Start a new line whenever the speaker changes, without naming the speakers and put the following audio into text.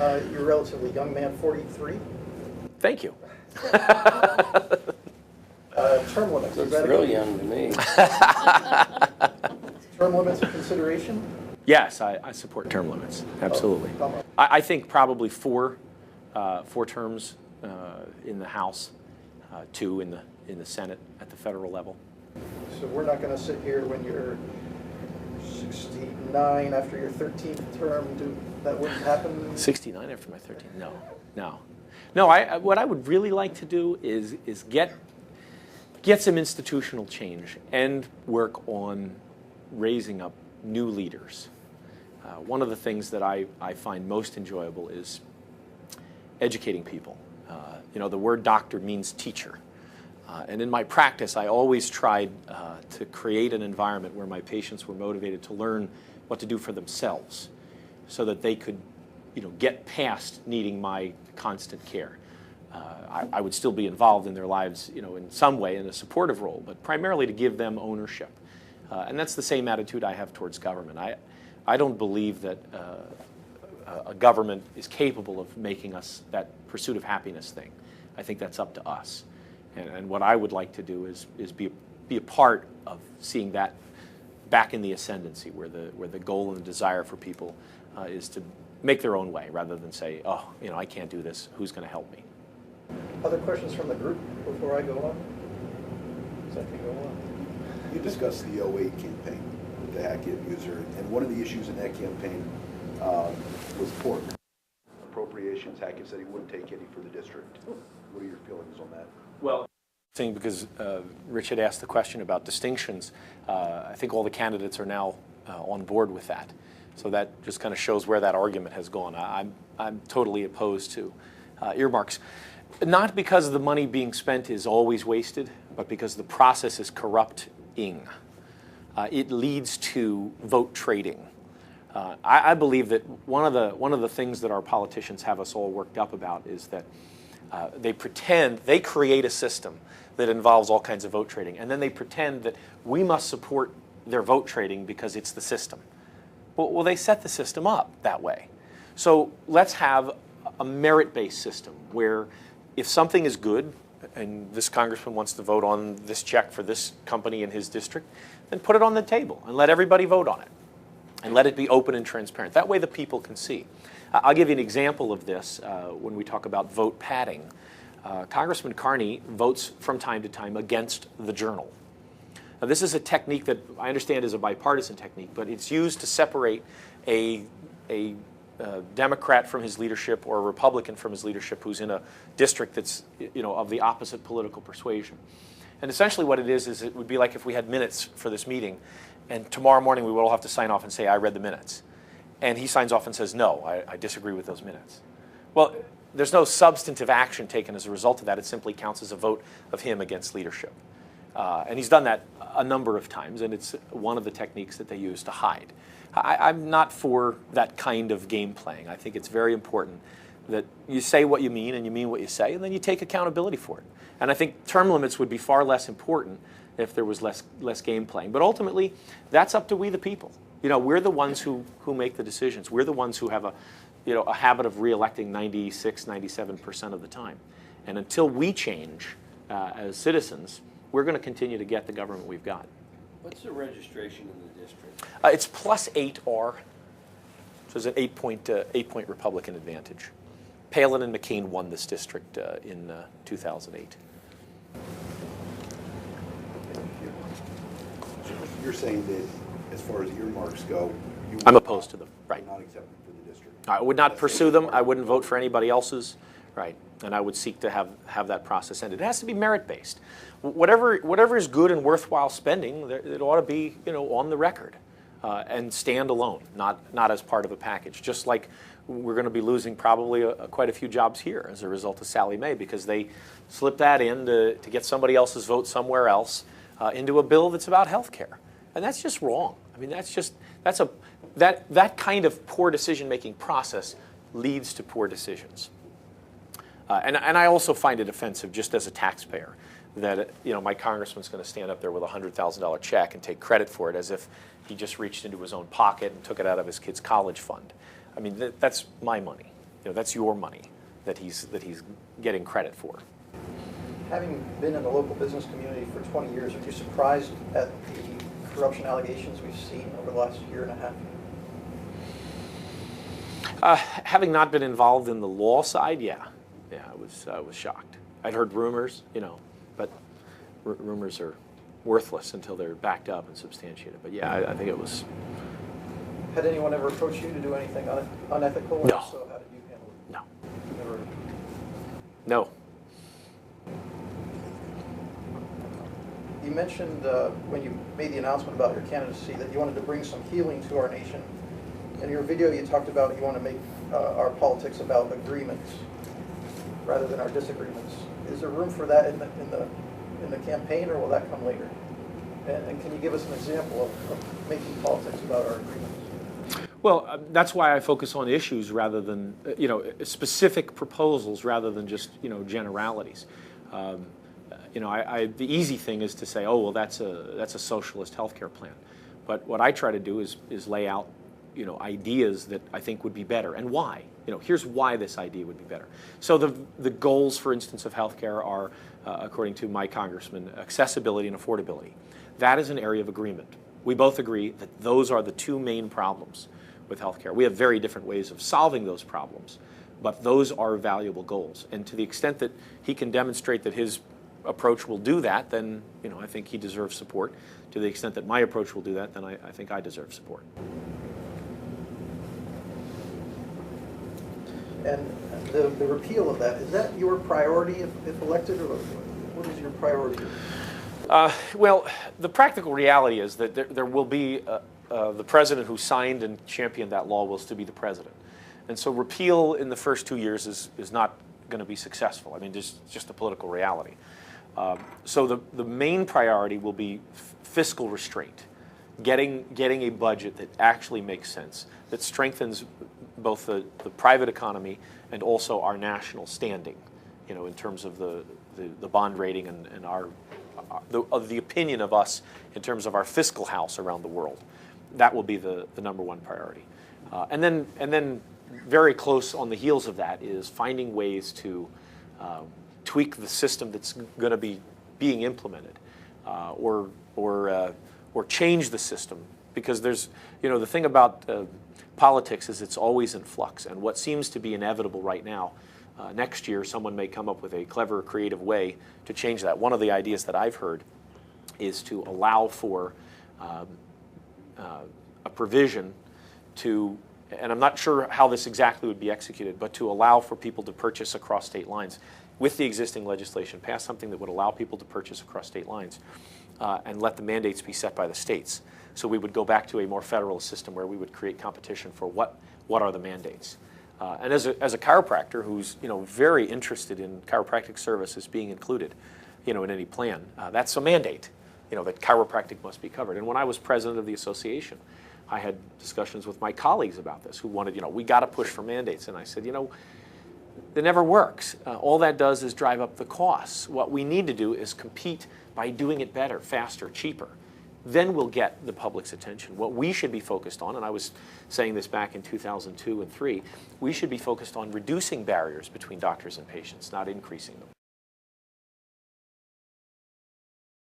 You're a relatively young man, 43.
Thank you.
Term limits.
Looks real young to me.
Term limits a consideration?
Yes, I support term limits. Absolutely. I think probably four terms in the House, 2 in the Senate at the federal level.
So we're not going to sit here when you're 69 after your 13th term. That wouldn't happen?
69 after my 13th? No. What I would really like to do is get some institutional change and work on raising up new leaders. One of the things that I find most enjoyable is educating people. The word doctor means teacher. And in my practice, I always tried to create an environment where my patients were motivated to learn what to do for themselves so that they could get past needing my constant care. I would still be involved in their lives in some way in a supportive role, but primarily to give them ownership. And that's the same attitude I have towards government. I don't believe that a government is capable of making us that pursuit of happiness thing. I think that's up to us. And what I would like to do is be a part of seeing that back in the ascendancy, where the goal and the desire for people is to make their own way rather than say, oh, I can't do this. Who's going to help me?
Other questions from the group before I go on? Second, go on.
You discussed the 08 campaign with the Hackett user, and one of the issues in that campaign was pork. Appropriations, Hackett said he wouldn't take any for the district. What are your feelings on that?
Well, because Rich had asked the question about distinctions, I think all the candidates are now on board with that. So that just kind of shows where that argument has gone. I'm totally opposed to earmarks. Not because the money being spent is always wasted, but because the process is corrupting. It leads to vote trading. I believe that one of the things that our politicians have us all worked up about is that they create a system that involves all kinds of vote trading, and then they pretend that we must support their vote trading because it's the system. Well, they set the system up that way. So let's have a merit-based system where if something is good, and this congressman wants to vote on this check for this company in his district, then put it on the table and let everybody vote on it. And let it be open and transparent. That way the people can see. I'll give you an example of this when we talk about vote padding. Congressman Carney votes from time to time against the Journal. Now, this is a technique that I understand is a bipartisan technique, but it's used to separate a Democrat from his leadership or a Republican from his leadership who's in a district that's of the opposite political persuasion. And essentially what it is it would be like if we had minutes for this meeting, and tomorrow morning we would all have to sign off and say, I read the minutes. And he signs off and says, no, I disagree with those minutes. Well, there's no substantive action taken as a result of that. It simply counts as a vote of him against leadership. And he's done that a number of times, and it's one of the techniques that they use to hide. I'm not for that kind of game playing. I think it's very important that you say what you mean and you mean what you say, and then you take accountability for it. And I think term limits would be far less important if there was less game playing. But ultimately, that's up to we the people. We're the ones who make the decisions. We're the ones who have a habit of re-electing 96, 97% of the time. And until we change as citizens, we're going to continue to get the government we've got.
What's the registration in the district?
It's +8R. So it's an 8-point Republican advantage. Palin and McCain won this district in 2008.
So you're saying that as far as earmarks go,
I'm opposed to them. Right.
Not accepted for the district.
I would not pursue them. I wouldn't vote for anybody else's. Right. And I would seek to have that process ended. It has to be merit-based. Whatever is good and worthwhile spending, it ought to be on the record and stand alone, not as part of a package. Just like we're going to be losing probably quite a few jobs here as a result of Sallie Mae because they slipped that in to get somebody else's vote somewhere else into a bill that's about health care. And that's just wrong. I mean, that kind of poor decision-making process leads to poor decisions. And I also find it offensive, just as a taxpayer, that my congressman's going to stand up there with a $100,000 check and take credit for it as if he just reached into his own pocket and took it out of his kid's college fund. I mean, that's my money. that's your money that he's getting credit for.
Having been in the local business community for 20 years, are you surprised at the corruption allegations we've seen over the last year and a half?
Having not been involved in the law side, I was shocked. I'd heard rumors, but rumors are worthless until they're backed up and substantiated. But I think it was.
Had anyone ever approached you to do anything unethical?
No.
If so, how did you handle it?
No.
Never.
No.
You mentioned when you made the announcement about your candidacy that you wanted to bring some healing to our nation. In your video, you talked about you want to make our politics about agreements rather than our disagreements. Is there room for that in the campaign, or will that come later? And can you give us an example of making politics about our agreements?
Well, that's why I focus on issues rather than specific proposals rather than just generalities. The easy thing is to say, oh well, that's a socialist healthcare plan, but what I try to do is lay out ideas that I think would be better and why. Here's why this idea would be better. So the goals, for instance, of healthcare are, according to my congressman, accessibility and affordability. That is an area of agreement. We both agree that those are the two main problems with healthcare. We have very different ways of solving those problems, but those are valuable goals. And to the extent that he can demonstrate that his approach will do that, then I think he deserves support. To the extent that my approach will do that, then I think I deserve support.
And the repeal of that, is that your priority if elected, or what is your priority?
Well, the practical reality is that there will be the president who signed and championed that law will still be the president. And so repeal in the first 2 years is not going to be successful. I mean, just a political reality. So the main priority will be fiscal restraint, getting a budget that actually makes sense, that strengthens both the private economy and also our national standing, in terms of the bond rating and the opinion of us in terms of our fiscal house around the world. That will be the number one priority. And then very close on the heels of that is finding ways to tweak the system that's going to be being implemented, or change the system, because there's the thing about politics is it's always in flux, and what seems to be inevitable right now, next year someone may come up with a clever, creative way to change that. One of the ideas that I've heard is to allow for a provision to, and I'm not sure how this exactly would be executed, but to allow for people to purchase across state lines with the existing legislation, pass something that would allow people to purchase across state lines, and let the mandates be set by the states. So we would go back to a more federal system where we would create competition for what are the mandates. And as a chiropractor who's very interested in chiropractic services being included, in any plan, that's a mandate, that chiropractic must be covered. And when I was president of the association, I had discussions with my colleagues about this who wanted, we got to push for mandates. And I said, it never works. All that does is drive up the costs. What we need to do is compete by doing it better, faster, cheaper. Then we'll get the public's attention. What we should be focused on, and I was saying this back in 2002 and 2003, we should be focused on reducing barriers between doctors and patients, not increasing them.